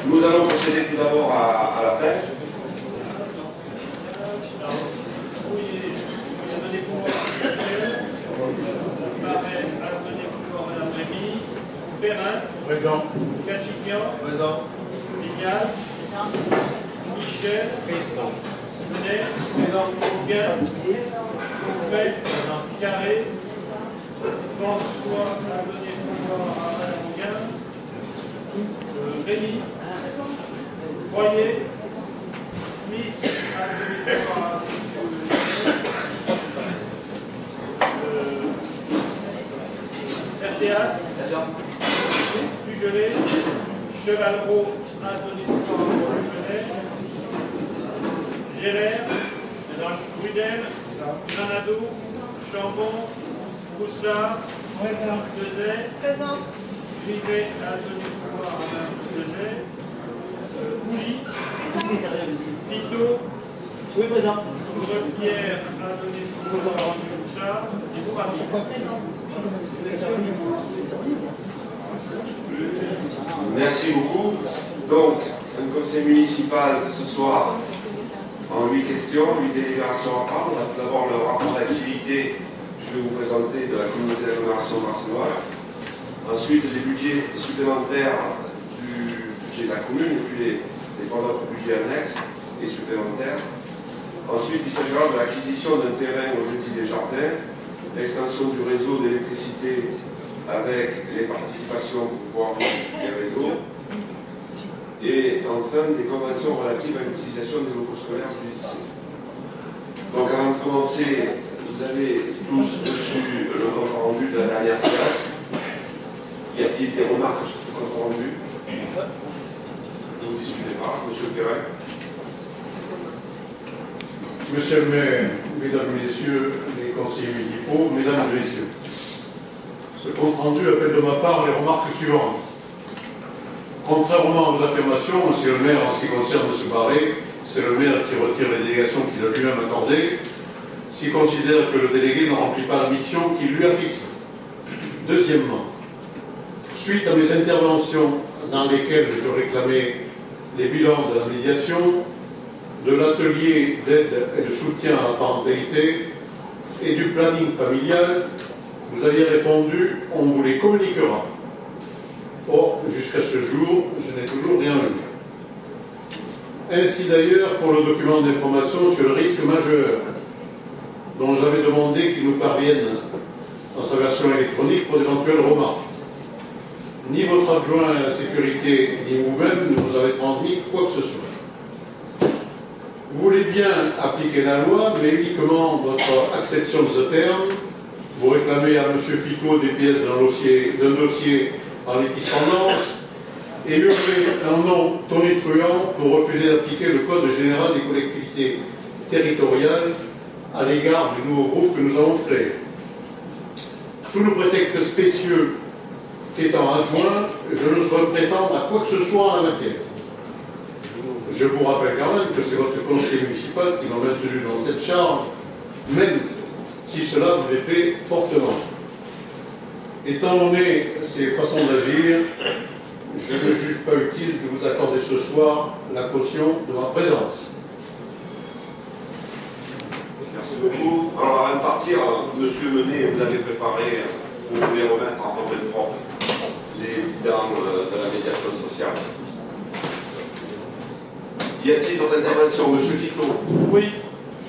Nous allons procéder tout d'abord à l'appel. Perrin. Présent. Kachikian. Présent. Signal. Michel. Présent. Menet. Présent. Gouin. Bouffet. Carré. François a donné pouvoir à Madame Gouin. Rémy. Royer. Smith a donné pouvoir à RTAS. Pugelet, Chevalreau, Anthony Pugelet, Gérer, Brudel, Manado, Chambon, Poussard, Dezay, Rivet, Anthony Dezay, Ouli, Pito, Pierre, Anthony Poussard, et Bourradi. Merci beaucoup. Donc, un conseil municipal ce soir en 8 questions, 8 délibérations à prendre. On va tout d'abord le rapport d'activité, je vais vous présenter, de la communauté d'agglomération marcinoise. Ensuite, les budgets supplémentaires du budget de la commune, et puis les autres budgets annexes et supplémentaires. Ensuite, il s'agira de l'acquisition d'un terrain au Petit des Jardins, l'extension du réseau d'électricité avec les participations pour pouvoir des réseaux, et enfin des conventions relatives à l'utilisation des locaux scolaires du lycée. Donc avant de commencer, vous avez tous reçu le compte rendu de la dernière séance. Y a-t-il des remarques sur ce compte rendu? Ne vous discutez pas, monsieur Perrin. Monsieur le maire, mesdames et messieurs les conseillers municipaux, mesdames et messieurs, ce compte rendu appelle de ma part les remarques suivantes. Contrairement à vos affirmations, monsieur le maire, en ce qui concerne M. Barré, c'est le maire qui retire les délégations qu'il a lui-même accordées, s'il considère que le délégué ne remplit pas la mission qu'il lui a fixée. Deuxièmement, suite à mes interventions dans lesquelles je réclamais les bilans de la médiation, de l'atelier d'aide et de soutien à la parentalité et du planning familial, vous aviez répondu « on vous les communiquera ». Or, jusqu'à ce jour, je n'ai toujours rien vu. Ainsi d'ailleurs pour le document d'information sur le risque majeur, dont j'avais demandé qu'il nous parvienne dans sa version électronique pour d'éventuelles remarques. Ni votre adjoint à la sécurité, ni vous-même ne vous avez transmis quoi que ce soit. Vous voulez bien appliquer la loi, mais uniquement votre acception de ce terme. Vous réclamez à M. Picot des pièces d'un dossier en litige-pendance et hurlez un nom tonitruant pour refuser d'appliquer le Code général des collectivités territoriales à l'égard du nouveau groupe que nous avons créé. Sous le prétexte spécieux qu'étant adjoint, je ne saurais prétendre à quoi que ce soit en la matière. Je vous rappelle quand même que c'est votre conseiller municipal qui m'a maintenu dans cette charge, même si cela vous déplaît fortement. Étant donné ces façons d'agir, je ne juge pas utile de vous accorder ce soir la caution de ma présence. Merci beaucoup. Alors avant de partir, monsieur Menet, vous avez préparé, vous pouvez remettre en ordre de propre les bilans de la médiation sociale. Y a-t-il d'autres interventions, monsieur Fito? Oui,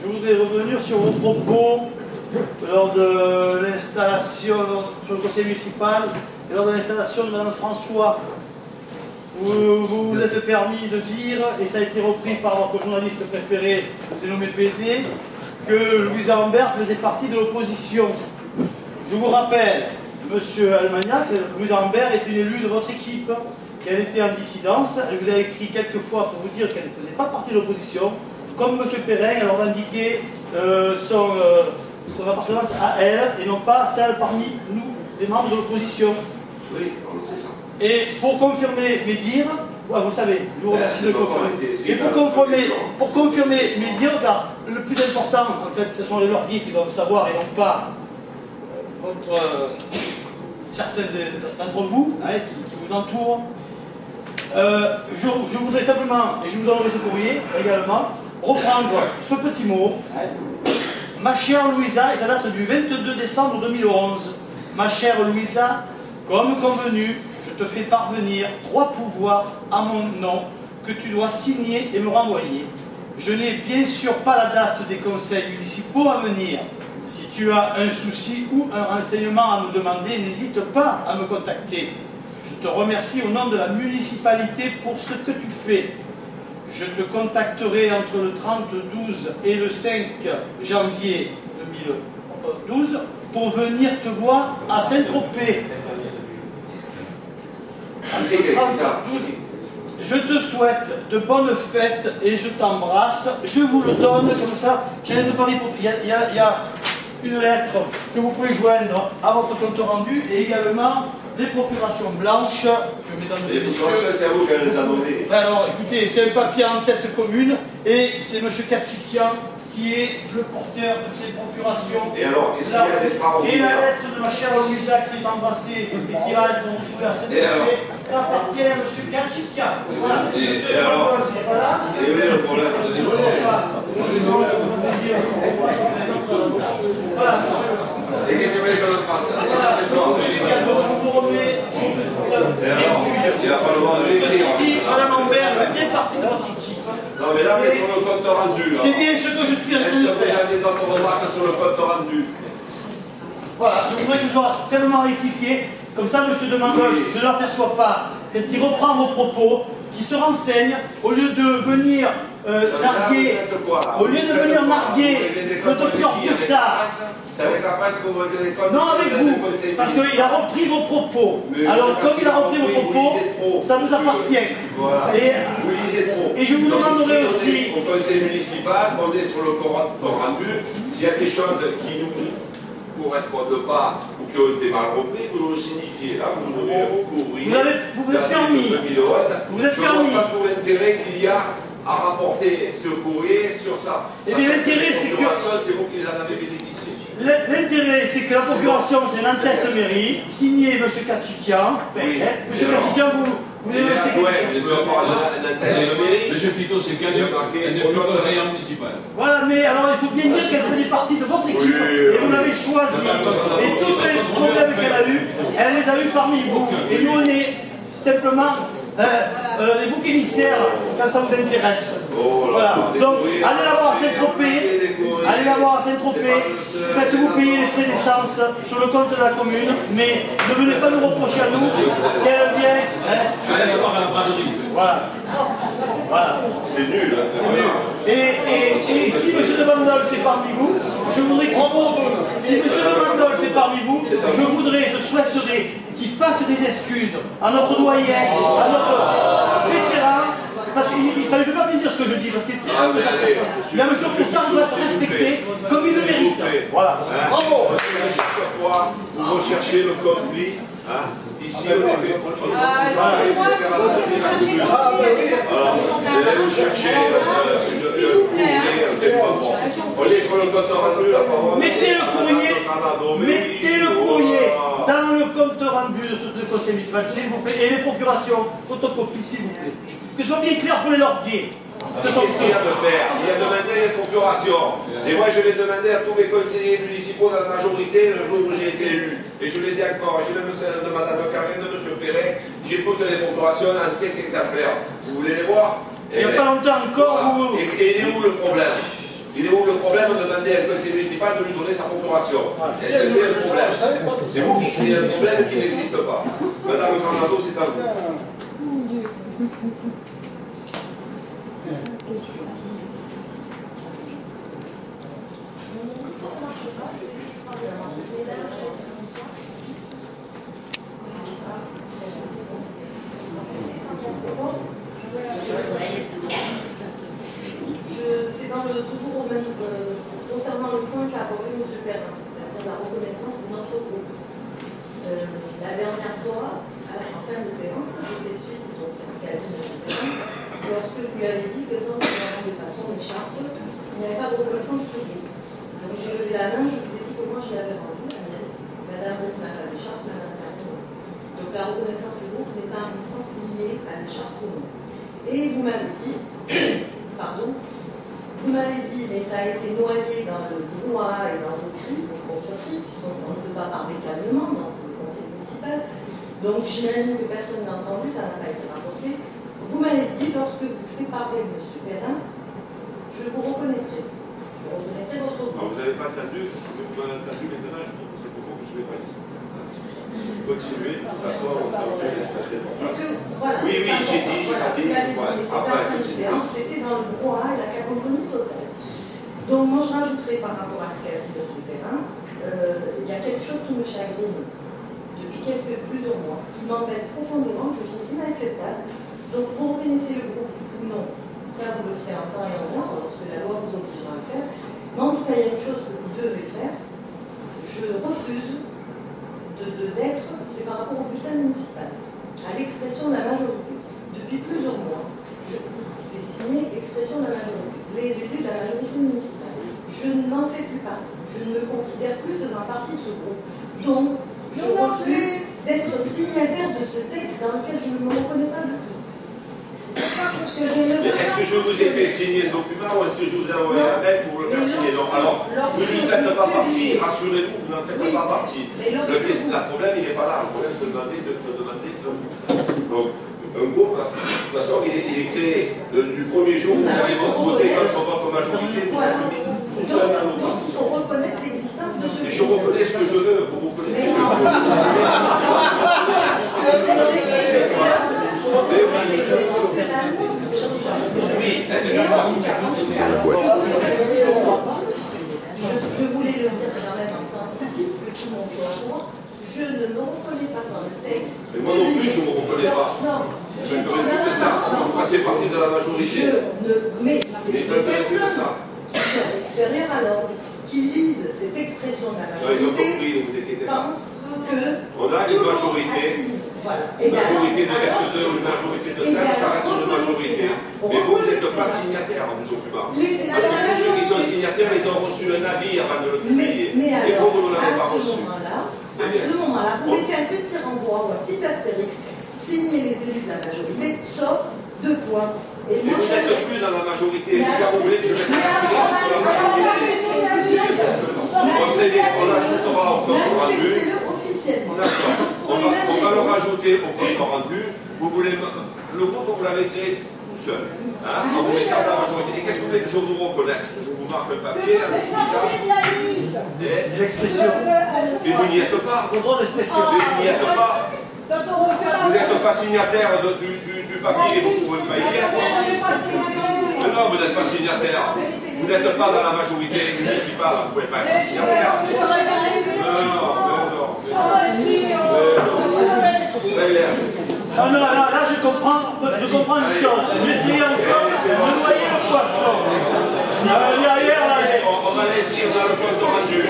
je voudrais revenir sur vos propos lors de l'installation sur le conseil municipal et lors de l'installation de Mme François. Vous vous êtes permis de dire, et ça a été repris par votre journaliste préféré, le dénommé PD, que Louisa Ambert faisait partie de l'opposition. Je vous rappelle, monsieur Almagnac, Louisa Ambert est une élue de votre équipe, qu'elle était en dissidence. Elle vous a écrit quelques fois pour vous dire qu'elle ne faisait pas partie de l'opposition. Comme monsieur Perrin, elle leur indiquait son appartenance à elle et non pas celle parmi nous, les membres de l'opposition. Oui, on sait ça. Et pour confirmer mes dires, ouais, vous savez, je vous remercie de confirmer. Et pour confirmer mes dires, car le plus important, en fait, ce sont les leurs guides qui doivent savoir et non pas certains d'entre vous qui vous entourent. je voudrais simplement, et je vous donnerai ce courrier également, reprendre ce petit mot. Ma chère Louisa, et ça date du 22 décembre 2011. Ma chère Louisa, comme convenu, je te fais parvenir 3 pouvoirs à mon nom que tu dois signer et me renvoyer. Je n'ai bien sûr pas la date des conseils municipaux à venir. Si tu as un souci ou un renseignement à me demander, n'hésite pas à me contacter. Je te remercie au nom de la municipalité pour ce que tu fais. Je te contacterai entre le 30-12 et le 5 janvier 2012 pour venir te voir à Saint-Tropez. Je te souhaite de bonnes fêtes et je t'embrasse. Je vous le donne comme ça. J'en ai préparé pour... Il y a une lettre que vous pouvez joindre à votre compte rendu et également les procurations blanches que mesdames et messieurs... c'est à vous qu'elle les a données. Alors écoutez, c'est un papier en tête commune et c'est M. Kachikian qui est le porteur de ces procurations. Et alors, qu'est-ce qu'il y a d'extraordinaire? Et la lettre de ma chère Louisa qui est embrassée et qui va être jouée à cette effet, ça appartient à M. Kachikian. Voilà. Et alors, voilà. et oui, le problème. Voilà, monsieur. Et qu'est-ce que vous voulez qu'on en fasse? Voilà, je vous remets il n'a pas le droit de l'écrire. Ceci dit, Madame Ambert fait bien partie de votre équipe. Non, mais là, on est sur le compte rendu. C'est bien ce que je suis en train de faire. Est-ce que vous avez d'autres remarques sur le compte rendu? Voilà, je voudrais que ce soit simplement rectifié. Comme ça, M. de Mangoche, je ne l'aperçois pas, qu'il reprend vos propos, qu'il se renseigne, au lieu de venir narguer, le docteur Poussard. C'est avec la presse que vous regardez comme Non, avec vous, parce qu'il a repris vos propos. Alors, comme il a repris vos propos, ça vous appartient. Voilà. Vous lisez trop. Et je vous demanderai aussi... Au conseil municipal, on est sur le compte rendu. S'il y a des choses qui ne nous correspondent pas ou qui ont été mal reprises, vous nous le signifiez. Là, vous nous donnez un courrier. Vous êtes permis. Vous êtes permis. Je ne vois pas tout l'intérêt qu'il y a à rapporter ce courrier sur ça. Et bien, l'intérêt, c'est que... C'est vous qui en avez bénéficié. L'intérêt, c'est que la procuration, c'est une en-tête mairie, signée M. Kachikian. Oui. M. Kachikian, vous dénoncez quelque chose. Monsieur Fito, c'est qu'elle n'est plus conseillère municipale. Voilà, mais alors il faut bien dire qu'elle faisait partie de votre équipe et vous l'avez choisie. Et tous les problèmes qu'elle a eus, elle les a eus parmi vous. Et nous, on est simplement les boucs émissaires quand ça vous intéresse. Voilà. Donc, allez la voir à Saint-Tropez. Allez la voir à Saint-Tropez. Faites-vous payer les frais d'essence sur le compte de la commune, mais ne venez pas nous reprocher à nous qu'elle vient. Allez la voir à la braderie. Voilà. Voilà. C'est nul. Et si M. de Bandol c'est parmi vous, je voudrais si M. de Bandol c'est parmi vous, je souhaiterais qu'il fasse des excuses à notre doyen, à notre vétéran, parce que ça ne lui fait pas plaisir ce que je dis, parce qu'il est très humble sa personne. Mais M. Poussard doit être respecté comme il le mérite. Voilà. Bravo. Chaque fois, vous recherchez le conflit. Ici, on est fait. Vous cherchez on est sur le compte rendu. Mettez le courrier dans le compte rendu de ce conseil municipal, s'il vous plaît, et les procurations, photocopie, s'il vous plaît. Que ce soit bien clair pour les lorguiers. Qu'est-ce qu'il y a de faire? Il y a demandé les procurations. Et moi, je l'ai demandé à tous mes conseillers municipaux dans la majorité le jour où j'ai été élu. Et je les ai encore. J'ai même celle de Mme Carré, de M. Perret. J'ai toutes les procurations en 5 exemplaires. Vous voulez les voir? Il n'y a pas longtemps encore. Et il est où le problème? Il est où le problème de demander à un conseiller municipal de lui donner sa procuration? Est-ce que c'est le problème? C'est vous qui créez un problème qui n'existe pas. Madame Granado, c'est à vous. Toujours au même, concernant le point qu'a abordé M. Perrin, c'est-à-dire la reconnaissance de notre groupe. La dernière fois, en fin de séance, j'ai fait suite donc, à ce qu'a dit M. Perrin, lorsque vous lui avez dit que tant que nous n'avons pas son écharpe, il n'y avait pas de reconnaissance sur vous. Donc j'ai levé la main, je vous ai dit que moi je l'avais rendue, la mienne. Madame n'a pas d'écharpe, Madame n'a pas. Donc la reconnaissance du groupe n'est pas en licence liée à l'écharpe. m'avez dit, pardon, vous m'avez dit, mais ça a été noyé dans le brouhaha et dans vos cris, vos contre-cris, puisqu'on ne peut pas parler calmement dans ce conseil municipal. Donc j'imagine que personne n'a entendu, ça n'a pas été rapporté. Vous m'avez dit, lorsque vous séparez M. Perrin, je vous reconnaîtrai. Je reconnaîtrai votre groupe. Vous n'avez pas entendu, vous m'avez entendu maintenant, je trouve que c'est pourquoi que je ne l'ai pas dit. Continuez, de toute façon, ça va faire l'espèce d'importance. Voilà, oui, oui, j'ai dit, après, c'était dans le brouhaha et la cacophonie totale. Donc, moi, je rajouterai par rapport à ce qu'a dit M. Perrin, il y a quelque chose qui me chagrine depuis plusieurs mois, qui m'embête profondément, que je trouve inacceptable. Donc, vous reconnaissez le groupe ou non, ça vous le ferez en temps et en heure, lorsque la loi vous obligera à le faire. Mais en tout cas, il y a une chose que vous devez faire. Je refuse d'être, c'est par rapport au bulletin municipal, à l'expression de la majorité. Depuis plusieurs mois, c'est signé expression de la majorité. Les élus de la majorité municipale. Je n'en fais plus partie. Je ne me considère plus faisant partie de ce groupe. Donc, je refuse d'être signataire de ce texte dans lequel je ne me reconnais pas du tout. Est-ce que je vous ai fait signer le document ou est-ce que je vous ai envoyé un mail pour le faire signer? Donc, alors, vous n'y faites pas partie, rassurez-vous, vous n'en faites pas partie. Le problème, il n'est pas là. Le problème, c'est de demander donc, un groupe, de toute façon, il est créé du premier jour où vous avez voté contre votre majorité, vous êtes mis tout seul dans l'opposition. Il faut reconnaître l'existence de ce groupe. Je reconnais ce que je veux, vous reconnaissez ce que je veux. C'est dans la boîte. Je voulais le dire quand même en sens public, que tout le monde soit au courant. Je ne me reconnais pas dans le texte. Mais moi non plus, je ne me reconnais pas. Non, je ne connais plus que ça. Vous fassiez partie de la majorité. Mais les personnes qui sont extérieures à l'ordre, qui lisent cette expression de la majorité, ils ont compris, ne vous inquiétez pas. Pensent que on a une majorité. Voilà. Une majorité de 22 ou une majorité de 5, ça reste une majorité. Mais vous n'êtes pas signataire du document. Parce que tous ceux qui sont signataires, ils ont reçu un avis avant de le publier. Et vous, vous ne l'avez pas reçu. À ce moment-là, vous mettez un petit renvoi ou un petit astérix, signez les élus de la majorité, sauf deux points. Et vous n'êtes plus dans la majorité. Vous voulez que je mette un astérix sur la majorité? On l'ajoutera au compte rendu. On va le rajouter au compte rendu. Le groupe, vous l'avez créé tout seul, en vous mettant dans la majorité. Et qu'est-ce que vous voulez que je vous reconnaisse? Que je vous marque un papier, l'expression. Mais vous n'y êtes pas. Le droit d'expression. Mais vous n'y êtes pas. Vous n'êtes pas signataire du papier et vous ne pouvez pas y être. Mais non, vous n'êtes pas signataire. Vous n'êtes pas dans la majorité municipale, vous ne pouvez pas être signataire. Non. Très bien. Non, là je comprends une chose. J'essayais encore de noyer le poisson. Derrière, là, on va l'inscrire dans le compte rendu.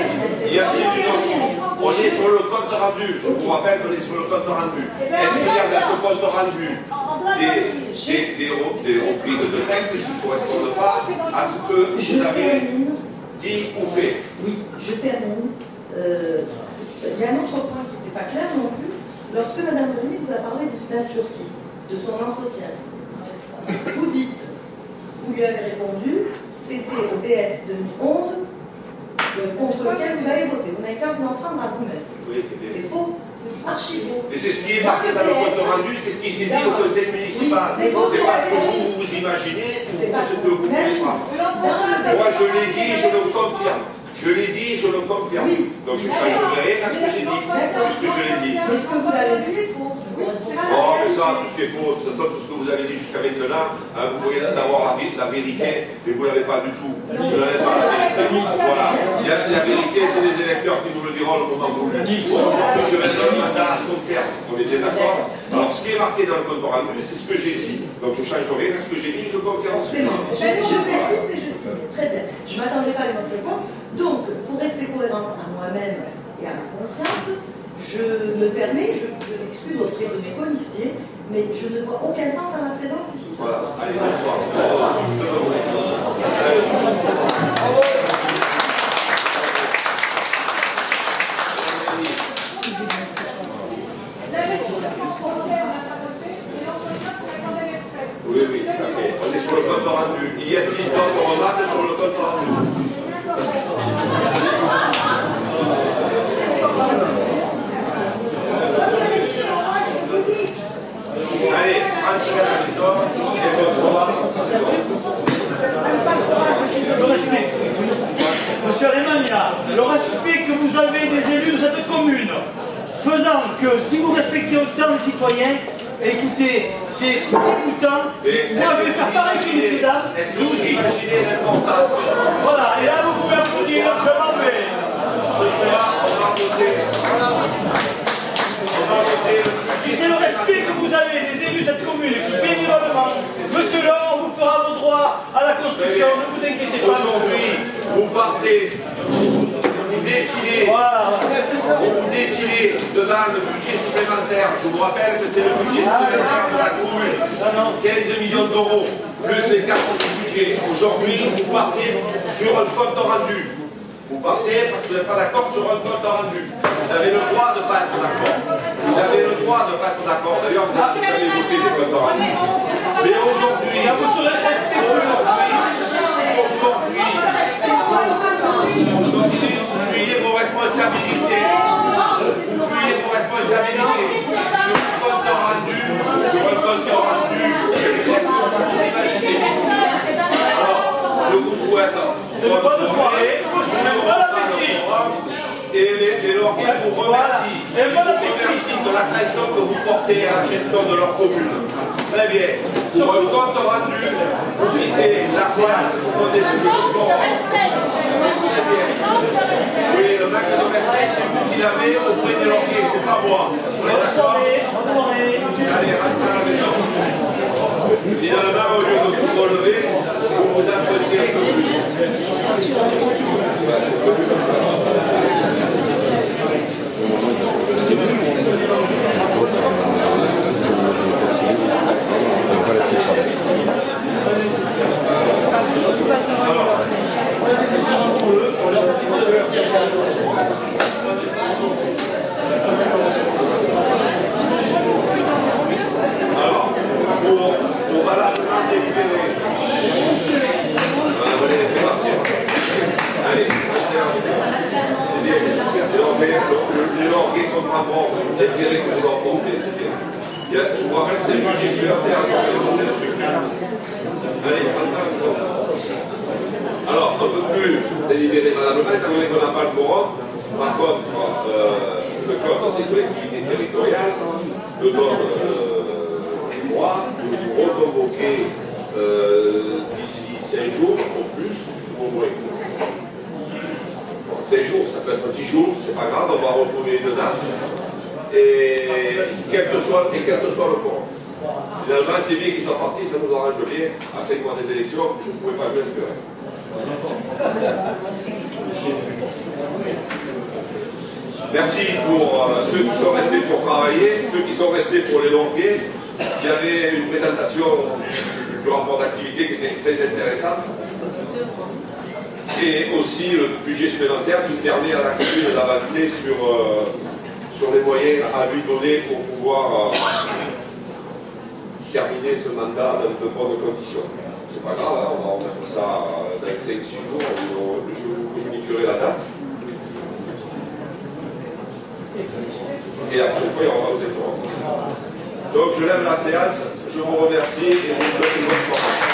On est sur le compte rendu. Je vous rappelle qu'on est sur le compte rendu. Est-ce qu'il y a dans ce compte rendu des reprises de texte qui ne correspondent pas à ce que vous avez dit ou fait? Oui, je termine. Il y a un autre point qui n'était pas clair non plus. Lorsque Mme Remy vous a parlé du SNAT Turquie, de son entretien, vous dites, vous lui avez répondu, c'était au DS 2011, contre lequel vous avez voté. Vous n'avez qu'à vous en prendre à vous-même. Oui, c'est faux, c'est archi faux. Mais c'est ce qui est marqué dans le compte rendu, c'est ce qui s'est dit au conseil municipal. C'est pas ce que vous imaginez ou ce que vous ne voulez pas. Moi, je l'ai dit, je le confirme. Je l'ai dit, je le confirme. Donc je ne changerai rien à ce que j'ai dit, puisque je l'ai dit. Mais ce que vous avez dit est faux. Oh, mais ça, tout ce qui est faux, de toute façon, tout ce que vous avez dit jusqu'à maintenant, vous pourriez avoir la vérité, mais vous ne l'avez pas du tout. Vous n'avez pas la vérité. Voilà. La vérité, c'est les électeurs qui nous le diront le moment voulu. Aujourd'hui, je vais donner un mandat à son terme. On est bien d'accord? Alors, ce qui est marqué dans le compte rendu, c'est ce que j'ai dit. Donc, je ne change rien à ce que j'ai dit, je confirme ce que j'ai dit. Je persiste et je signe. Très bien. Je ne m'attendais pas à une autre réponse. Donc, pour rester cohérente à moi-même et à ma conscience, je me permets, je m'excuse auprès de mes colistiers, mais je ne vois aucun sens à ma présence ici. Voilà. Allez, bonsoir. Oui, tout à fait. On est sur le compte rendu. Y a-t-il d'autres remarques sur le compte rendu? Allez, entrez à la maison et bonsoir. Le respect. Monsieur Alemania, le respect que vous avez des élus de cette commune, faisant que si vous respectez autant les citoyens, écoutez, c'est dégoûtant. Moi je vais faire pareil chez les cédars. Est-ce que vous imaginez l'importance? Voilà, et là vous pouvez applaudir, je m'en vais. Ce soir, on va voter. Si c'est le respect que vous avez des élus de cette commune qui bénévolement, monsieur Laurent vous fera vos droits à la construction, ne vous inquiétez pas. Aujourd'hui, vous partez, vous défilez, Voilà, vous défilez devant le budget supplémentaire. Je vous rappelle que c'est le budget supplémentaire de la commune. 15 millions d'euros, plus les 4 du budget. Aujourd'hui, vous partez sur un compte rendu. Vous partez parce que vous n'êtes pas d'accord sur un compte rendu. Vous avez le droit de ne pas être d'accord. Vous avez le droit de ne pas être d'accord. D'ailleurs, vous avez jamais voté des comptes rendus. Mais aujourd'hui, vous fuyez vos responsabilités. Vous fuyez vos responsabilités sur un compte rendu. Sur un compte rendu. Qu'est-ce que vous imaginez? Alors, je vous souhaite bonne soirée. Et les Lauriers vous remercient. Vous remercient de l'attention que vous portez à la gestion de leur commune. Très bien. Pour un compte rendu, vous quittez la séance, vous donnez le sport. Très bien. Oui, le manque de respect, c'est vous qui l'avez auprès des Lauriers, c'est pas moi. On est d'accord? Allez, rentrez à la maison. Finalement, au lieu de vous relever, vous vous appréciez un peu plus. Alors, pour valablement délibérer, vous allez laisser partir. Allez, c'est bien. Les Lauriers comprendront l'intérêt que vous leur portez, c'est bien. Je vous rappelle que c'est le budget supplémentaire. Allez, alors, on ne peut plus délibérer valablement, étant donné qu'on n'a pas le quorum. Par contre, le code des collectivités territoriales nous donne le droit de vous reconvoquer d'ici 5 jours, au plus, au moins. 5 jours, ça peut être 10 jours, c'est pas grave, on va retrouver une date. Et quel que soit le quorum. Finalement, c'est bien qu'ils soient partis, ça nous arrange bien. À 5 mois des élections, je ne pouvais pas mieux espérer. Merci pour ceux qui sont restés pour travailler, ceux qui sont restés pour les Lauriers. Il y avait une présentation du rapport d'activité qui était très intéressante. Et aussi le budget supplémentaire qui permet à la commune d'avancer sur les moyens à lui donner pour pouvoir terminer ce mandat dans de bonnes conditions. C'est pas grave, hein, on va remettre ça dans 5-6 jours, je vous communiquerai la date. Et la prochaine fois, il y aura aux efforts. Donc je lève la séance, je vous remercie et je vous souhaite une bonne soirée.